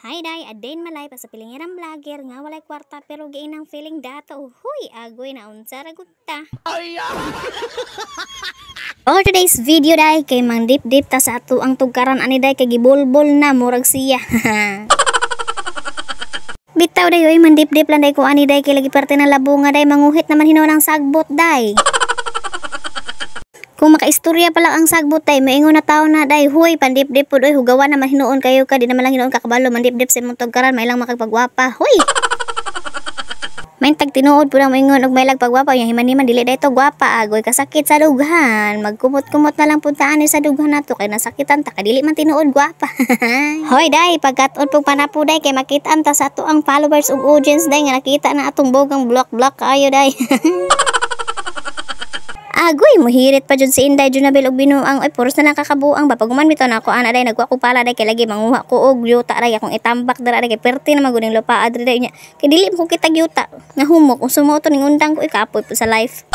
Hi day, adain malay pa sa pilingirang vlogger nga walay kwarta pero giinang feeling dato. Huy, agoy na unsa ra gud ta. For today's video day kay mang dip ta sa ato ang tugkaran ani day kay gibulbol na murag siya. Bitaw day oy man dip lang day ko ani day kay lagi parte ng labunga day manguhit naman hinuon ang sagbot day. Kung makaistorya pala ang sagbot day, maingon na tao na day, huy, pandip-dip po doy, hugawan naman hinuon kayo ka, di naman lang hinuon kakabalo, mandip-dip sa imong tugkaran, may lang makagpagwapa, huy! May tag tinuod po lang maingon, og may lagpagwapa, yung himan-himan, dili day to gwapa, agoy kasakit sa dughan, magkumot-kumot na lang puntaan sa dughan nato, kay nasakitan ta, kadili man tinuod gwapa. Hoy day, pagkatod pong panapo day, kay makitaan ta sa ato ang followers ug audience day, nga nakita na atong bogang block kayo day. Agoy, muhirit pa jud si Inday Junabel og binuang oy puros na lang kakabuang ba paguman bitaw na ako ana day nagwa ko pala day kay lagi manguha ko og yuta day akong itambak dara day kay perti na maguning lupa adri day nya kay dili mo ko kita yuta nga humok kung sumuot ning undang ko ikapoy po sa life.